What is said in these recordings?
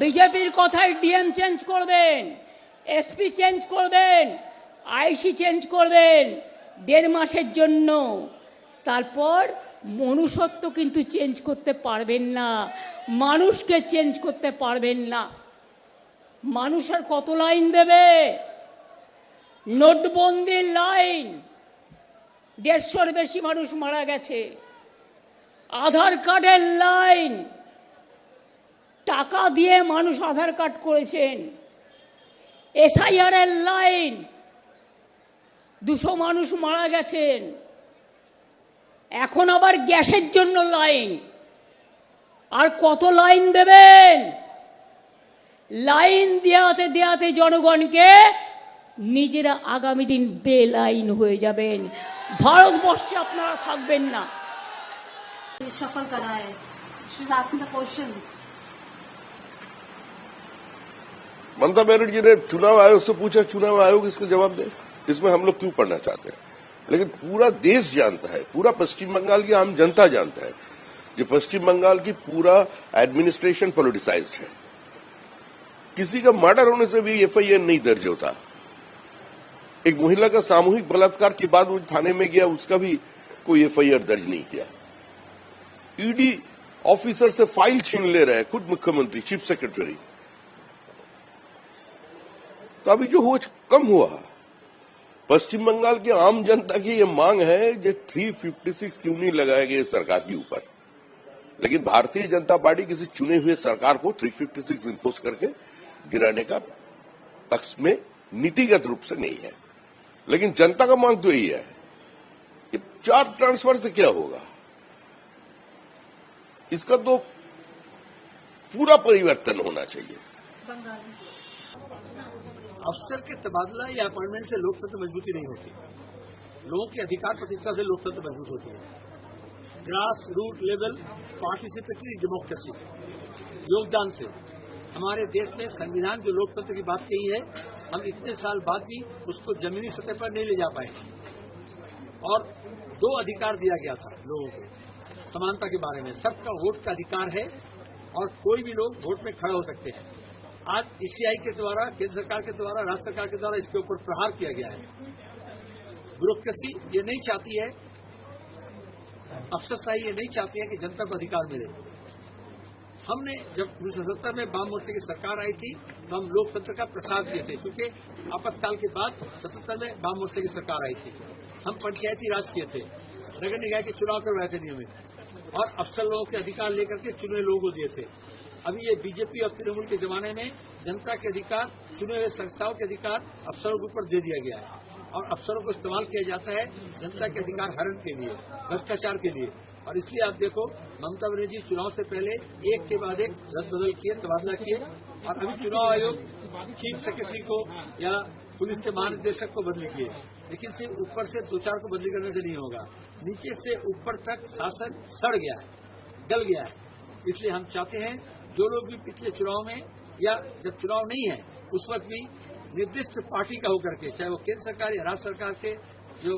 বিজেপির কথায় DM change করবেন, এসপি চেঞ্জ করবেন, আইসি চেঞ্জ করবেন 1.5 মাসের জন্য। তারপর মনুষ্যত্ব কিন্তু চেঞ্জ করতে পারবেন না, মানুষকে চেঞ্জ করতে পারবেন না। মানুষের কত লাইন দেবে? নোটবন্দির লাইন, 150-র বেশি মানুষ মারা গেছে। আধার কার্ডের লাইন, টাকা দিয়ে মানুষ আধার কার্ড করেছেন। এসআইআর এর লাইন, 200 মানুষ মারা গেছেন। এখন আবার গ্যাসের জন্য লাইন। আর কত লাইন দেবেন? লাইন দেওয়াতে দেওয়াতে জনগণকে নিজেরা আগামী দিন বেলাইন হয়ে যাবেন। ভারতবর্ষে আপনারা থাকবেন না। सफल कर रहा है। She's asking the questions. Mamata Banerjee जी ने चुनाव आयोग से पूछा, चुनाव आयोग इसका जवाब दे। इसमें हम लोग क्यों पढ़ना चाहते हैं? लेकिन पूरा देश जानता है, पूरा पश्चिम बंगाल की आम जनता जानता है कि पश्चिम बंगाल की पूरा एडमिनिस्ट्रेशन पॉलिटिसाइज्ड है। किसी का मर्डर होने से भी एफआईआर नहीं दर्ज होता। एक महिला का सामूहिक बलात्कार के बाद वो थाने में गया, उसका भी कोई एफआईआर दर्ज नहीं किया। ईडी ऑफिसर से फाइल छीन ले रहे हैं खुद मुख्यमंत्री, चीफ सेक्रेटरी। तो अभी जो हो कम हुआ। पश्चिम बंगाल की आम जनता की ये मांग है कि 356 क्यों नहीं लगाए गए सरकार के ऊपर। लेकिन भारतीय जनता पार्टी किसी चुने हुए सरकार को 356 इंपोज करके गिराने का पक्ष में नीतिगत रूप से नहीं है। लेकिन जनता का मांग तो यही है कि 4 ट्रांसफर से क्या होगा। इसका तो पूरा परिवर्तन होना चाहिए। अफसर के तबादला या अपॉइंटमेंट से लोकतंत्र मजबूती नहीं होती। लोगों की अधिकार प्रतिष्ठा से लोकतंत्र मजबूत होती है। Grass root level participatory democracy, योगदान से हमारे देश में संविधान जो लोकतंत्र की बात कही है, हम इतने साल बाद भी उसको जमीनी सतह पर नहीं ले जा पाए। और 2 अधिकार दिया गया था लोगों को समानता के बारे में। सबका वोट का अधिकार है और कोई भी लोग वोट में खड़े हो सकते हैं। आज ईसीआई के द्वारा, केंद्र सरकार के द्वारा, राज्य सरकार के द्वारा इसके ऊपर प्रहार किया गया है। ब्यूरोक्रेसी ये नहीं चाहती है, अफसरशाही ये नहीं चाहती है कि जनता को अधिकार मिले। हमने जब 1970 में वाम मोर्चे की सरकार आई थी तो हम लोकतंत्र का प्रसार किए थे, क्योंकि आपातकाल के बाद 77 में वाम मोर्चे की सरकार आई थी। हम पंचायती राज किए थे, नगर निकाय के चुनाव करवाए थे नियमित, और अफसर लोगों के अधिकार लेकर के चुने लोगों को दिए थे। अभी ये बीजेपी और तृणमूल के जमाने में जनता के अधिकार, चुने हुए संस्थाओं के अधिकार अफसरों के ऊपर दे दिया गया है और अफसरों को इस्तेमाल किया जाता है जनता के अधिकार हरण के लिए, भ्रष्टाचार के लिए। और इसलिए आप देखो, ममता बनर्जी चुनाव से पहले एक के बाद एक रद्द-बदल किए, तबादला किए, और अभी चुनाव आयोग चीफ सेक्रेटरी को या पुलिस के महानिदेशक को बदली किए। लेकिन सिर्फ ऊपर से 2-4 को बदली करने से नहीं होगा, नीचे से ऊपर तक शासन सड़ गया है, गल गया है। इसलिए हम चाहते हैं जो लोग भी पिछले चुनाव में या जब चुनाव नहीं है उस वक्त भी निर्दिष्ट पार्टी का होकर के, चाहे वो केंद्र सरकार या राज्य सरकार के जो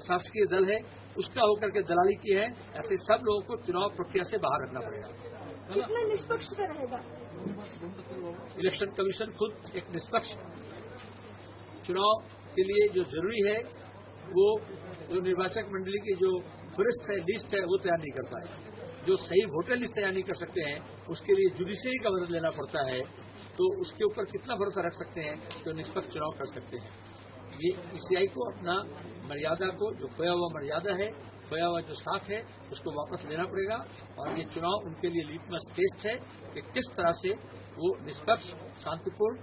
शासकीय दल है उसका होकर के दलाली की है, ऐसे सब लोगों को चुनाव प्रक्रिया से बाहर रखना पड़ेगा। कितना निष्पक्षता रहेगा? इलेक्शन कमीशन खुद एक निष्पक्ष चुनाव के लिए जो जरूरी है वो जो निर्वाचक मंडली की जो फहरिस्त है, लिस्ट है, वो तैयार नहीं कर पाए। जो सही वोटर लिस्ट तैयार नहीं कर सकते हैं उसके लिए जुडिशरी का मदद लेना पड़ता है। तो उसके ऊपर कितना भरोसा रख सकते हैं कि निष्पक्ष चुनाव कर सकते हैं। ये ईसीआई को अपना मर्यादा को, जो खोया हुआ मर्यादा है, खोया हुआ जो साख है, उसको वापस लेना पड़ेगा। और ये चुनाव उनके लिए लिटमस टेस्ट है कि किस तरह से वो निष्पक्ष, शांतिपूर्ण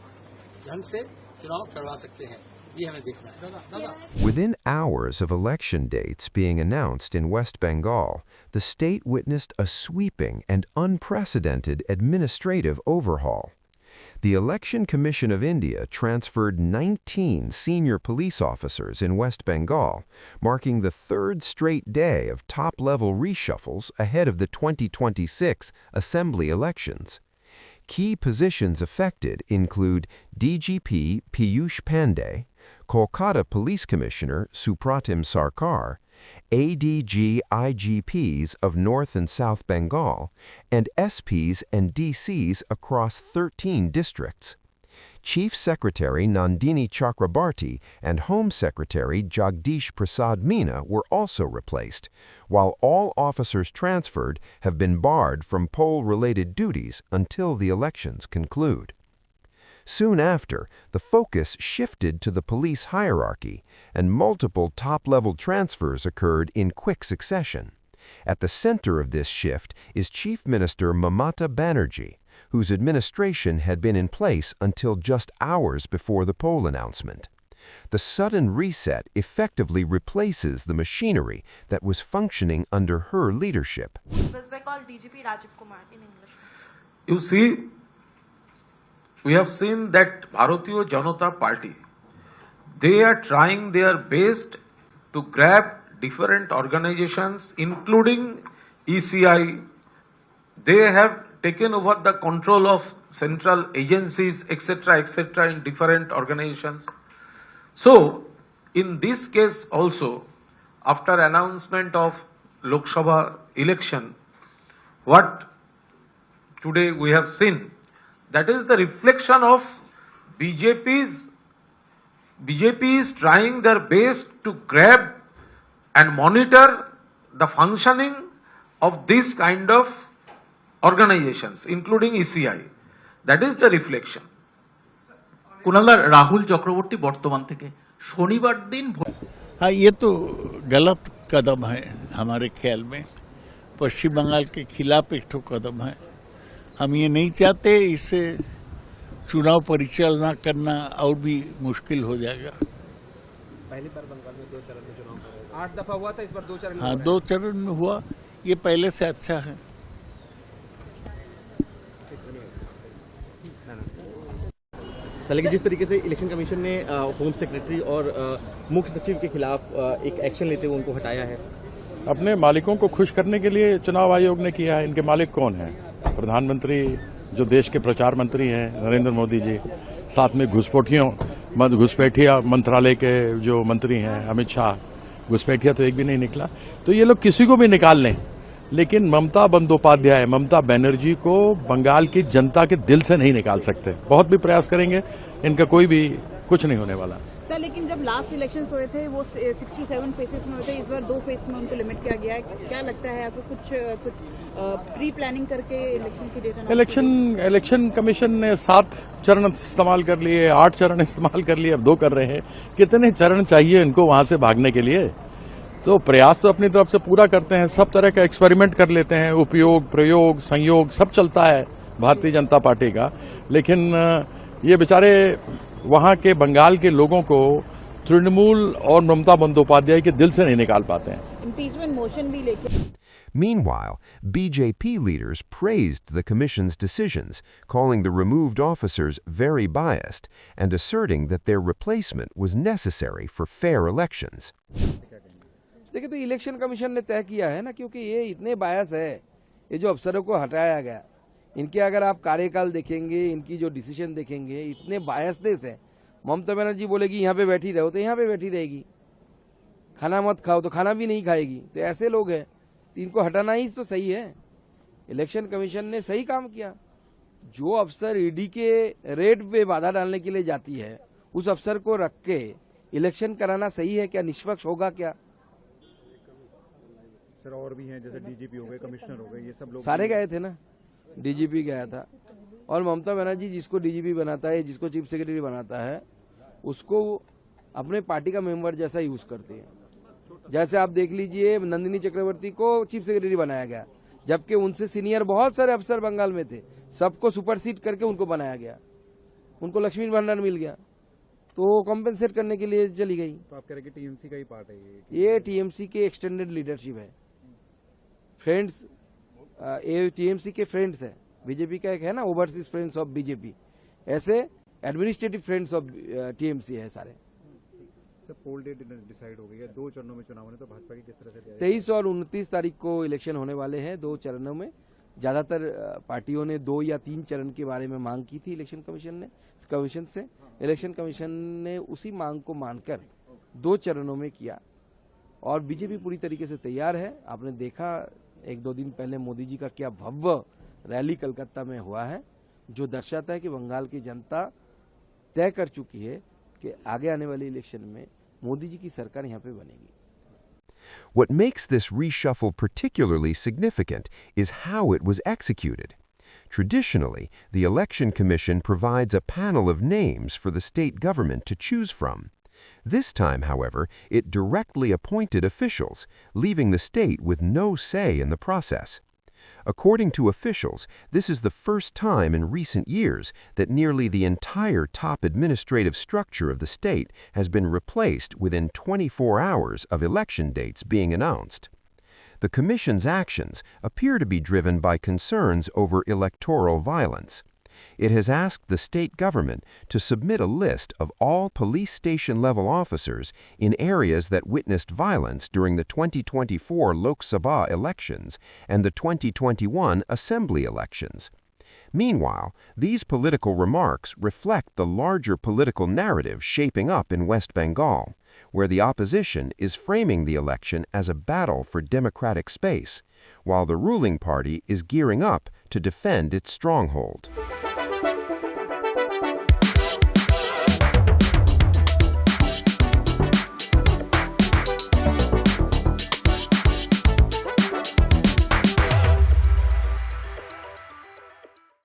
ढंग से चुनाव करवा सकते हैं। ये हमें देखना है। Within hours of election dates being announced in West Bengal, the state witnessed a sweeping and unprecedented administrative overhaul. The Election Commission of India transferred 19 senior police officers in West Bengal, marking the 3rd straight day of top-level reshuffles ahead of the 2026 assembly elections. Key positions affected include DGP Piyush Pandey, Kolkata Police Commissioner Supratim Sarkar, ADG IGPs of North and South Bengal, and SPs and DCs across 13 districts. Chief Secretary Nandini Chakrabarti and Home Secretary Jagdish Prasad Meena were also replaced, while all officers transferred have been barred from poll-related duties until the elections conclude. Soon after, the focus shifted to the police hierarchy, and multiple top-level transfers occurred in quick succession. At the center of this shift is Chief Minister Mamata Banerjee, whose administration had been in place until just hours before the poll announcement. The sudden reset effectively replaces the machinery that was functioning under her leadership. West Bengal DGP Rajiv Kumar in English. You see, we have seen that Bharatiya Janata Party, they are trying their best to grab different organizations, including ECI. They have taken over the control of central agencies, etc., in different organizations. So, in this case also, after announcement of Lok Sabha election, what today we have seen, that is the reflection of BJP is trying their best to grab and monitor the functioning of this kind of organizations, including ECI. That is the reflection. Kunal Rahul चक्रवर्ती वर्तमान থেকে শনিবার दिन हाँ, ये तो गलत कदम है हमारे ख्याल में। पश्चिम बंगाल के खिलाफ एक ठो कदम है। हम ये नहीं चाहते, इससे चुनाव परिचालना करना और भी मुश्किल हो जाएगा। पहली बार बंगाल में 2 चरण में चुनाव 8 दफा हुआ था, इस बार 2 चरण। हाँ, 2 चरण में हुआ, ये पहले से अच्छा है। लेकिन जिस तरीके से इलेक्शन कमीशन ने होम सेक्रेटरी और मुख्य सचिव के खिलाफ एक एक्शन लेते हुए उनको हटाया है, अपने मालिकों को खुश करने के लिए चुनाव आयोग ने किया है। इनके मालिक कौन हैं? प्रधानमंत्री, जो देश के प्रचार मंत्री हैं नरेंद्र मोदी जी, साथ में घुसपैठिया मंत्रालय के जो मंत्री हैं अमित शाह, घुसपैठिया तो एक भी नहीं निकला। तो ये लोग किसी को भी निकाल लें, लेकिन ममता बंदोपाध्याय, ममता बनर्जी को बंगाल की जनता के दिल से नहीं निकाल सकते। बहुत भी प्रयास करेंगे, इनका कोई भी कुछ नहीं होने वाला। सर, लेकिन जब लास्ट इलेक्शंस हुए थे वो 6 to 7 फेसेस में हुए थे, इस बार 2 फेस में उनको लिमिट किया गया है। क्या लगता है आपको? कुछ प्री प्लानिंग करके इलेक्शन की डेट? इलेक्शन कमीशन ने 7 चरण इस्तेमाल कर लिए, 8 चरण इस्तेमाल कर लिए, अब 2 कर रहे हैं। कितने चरण चाहिए इनको वहां से भागने के लिए? तो प्रयास तो अपनी तरफ से पूरा करते हैं, सब तरह का एक्सपेरिमेंट कर लेते हैं, उपयोग, प्रयोग, संयोग सब चलता है भारतीय जनता पार्टी का। लेकिन ये बेचारे वहां के बंगाल के लोगों को तृणमूल और ममता बंदोपाध्याय के दिल से नहीं निकाल पाते हैं। इम्पीचमेंट मोशन भी लेके। Meanwhile, BJP leaders praised the Commission's decisions, calling the removed officers very biased and asserting that their replacement was necessary for fair elections. देखिए, तो इलेक्शन कमीशन ने तय किया है ना, क्योंकि ये इतने बायस है, ये जो अफसरों को हटाया गया, इनके अगर आप कार्यकाल देखेंगे, इनकी जो डिसीजन देखेंगे, इतने बायसनेस है। ममता बनर्जी बोलेगी यहाँ पे बैठी रहो तो यहाँ पे बैठी रहेगी, खाना मत खाओ तो खाना भी नहीं खाएगी। तो ऐसे लोग हैं, तो इनको हटाना ही तो सही है। इलेक्शन कमीशन ने सही काम किया। जो अफसर ईडी के रेड पे बाधा डालने के लिए जाती है, उस अफसर को रख के इलेक्शन कराना सही है क्या? निष्पक्ष होगा क्या? सर, और भी हैं, जैसे डीजीपी हो गए, कमिश्नर हो गए, ये सब लोग सारे गए थे ना। डीजीपी गया था, और ममता बनर्जी जिसको डीजीपी बनाता है, जिसको चीफ सेक्रेटरी बनाता है, उसको अपने पार्टी का मेंबर जैसा यूज करते हैं। जैसे आप देख लीजिए, नंदिनी चक्रवर्ती को चीफ सेक्रेटरी बनाया गया, जबकि उनसे सीनियर बहुत सारे अफसर बंगाल में थे, सबको सुपरसीड करके उनको बनाया गया। उनको लक्ष्मी भंडार मिल गया, तो वो कॉम्पेंसेट करने के लिए चली गई। तो आप कह रहे हैं कि टीएमसी का ही पार्ट है ये टीएमसी के एक्सटेंडेड लीडरशिप है, फ्रेंड्स। ये टीएमसी के फ्रेंड्स है। बीजेपी का एक है ना, ओवरसीज फ्रेंड्स ऑफ बीजेपी, ऐसे एडमिनिस्ट्रेटिव फ्रेंड्स ऑफ टीएमसी है सारे। सर, पोल डेट डिसाइड हो गई है, 2 चरणों में चुनाव होने, तो भाजपा की किस तरह से? 23 और 29 तारीख को इलेक्शन होने वाले हैं, 2 चरणों में। ज्यादातर पार्टियों ने 2 या 3 चरण के बारे में मांग की थी इलेक्शन कमीशन से। इलेक्शन कमीशन ने उसी मांग को मानकर 2 चरणों में किया। और बीजेपी पूरी तरीके से तैयार है। आपने देखा 1-2 दिन पहले मोदी जी का क्या भव्य रैली कलकत्ता में हुआ है, जो दर्शाता है कि बंगाल की जनता तय कर चुकी है कि आगे आने वाले इलेक्शन में मोदी जी की सरकार यहाँ पे बनेगी। What makes this reshuffle particularly significant is how it was executed. Traditionally, the Election Commission provides a panel of names for the state government to choose from. This time, however, it directly appointed officials, leaving the state with no say in the process. According to officials, this is the first time in recent years that nearly the entire top administrative structure of the state has been replaced within 24 hours of election dates being announced. The Commission's actions appear to be driven by concerns over electoral violence. It has asked the state government to submit a list of all police station-level officers in areas that witnessed violence during the 2024 Lok Sabha elections and the 2021 Assembly elections. Meanwhile, these political remarks reflect the larger political narrative shaping up in West Bengal, where the opposition is framing the election as a battle for democratic space, while the ruling party is gearing up to defend its stronghold.